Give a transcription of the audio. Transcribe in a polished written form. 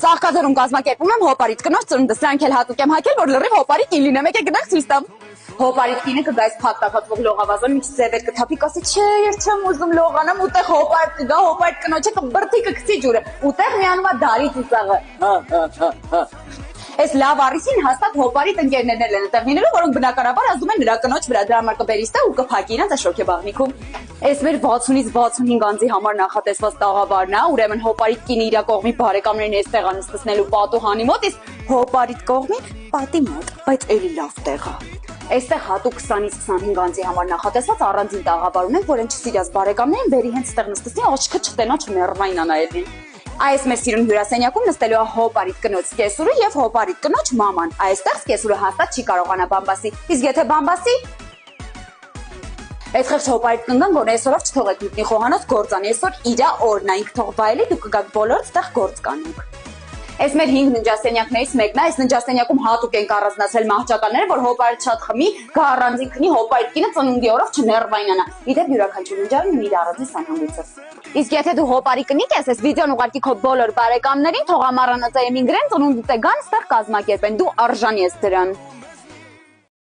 Ծաղկաձորում կազմակերպում եմ հոպարիտ կնոջ ծնունդը, սրանք էլ հատուկ եմ հագել, որ լրիվ հոպարիտ լինեմ, եկեք գնանք ցույց տամ։ Հոպարիտ կինը կգայս փակ տակածվող լողավազան միջ ձևեր կթափի, կասի չէ, ես չեմ ուզում լողանամ, ուտեղ հոպարիտ կգա, հոպարիտ կնոջը կբրդի կգցի ջուրը, ուտեղ միանում է դարի ծիծաղը։ Այս լավ առիսին հաստատ հոպարիտ ընկերներն են այդտեղ լինելու, որոնք բնականաբար ազդում են նրա կնոջ վրա, դրա համար կբերի ստե ու կփակի իրենց շոքեբաղնիքում։ Այս մեր 60-ից 65 անձի համար նախատեսված տաղավարն է, ուրեմն հոպարիտ կինը իր կողմի բարեկամներին այստեղ անցնելու պատուհանի մոտ, իսկ հոպարիտ կողմի պատի մոտ, բայց էլի լավ տեղ է։ Այստեղ հատուկ 20-ից 25 անձի համար նախատեսված առանձին տաղավար ունենք, որ են չսիրած բարեկամներին բերի հենց ստեղ նստեցնի, աղջիկը չտենա չմեռվայնա նայելին։ Այս մեր սիրուն հյուրասենյակում նստելու է հոպարիտ կնոջ կեսուրը եւ հոպարիտ կնոջ մաման։ Այստեղ կեսուրը հաստատ չի կարողանա բամբասի։ Իսկ եթե բամբասի, այդ խեղճ հոպարիտ կնգան գոնե այսօրով չթողեք մտնի խոհանոց գործան, այսօր իրա օրն է, ինք թող վայելի, դուք կգաք բոլորը ստեղ գործ կանենք։ Այս մեր 5 ննջասենյակներից մեկն է, այս ննջասենյակում հատուկ ենք առանձնացրել մահճականները, որ հոպարիտ շատ խմի, գա առանձին քնի, հոպարիտ կինը ծնունդի օրով չներվայնանա։ Իդեպ յուրաքանչյուր ննջարան ունի իր առանձին սանհանգույցը։ Իսկ եթե դու հոպարի կնիկ ես, այս վիդեոն ուղարկի քո բոլոր բարեկամներին, թող ամառանոցային գրեն, ծնունդիդ է գան, ստեղ կազմակերպեն, դու արժանի ես դրան։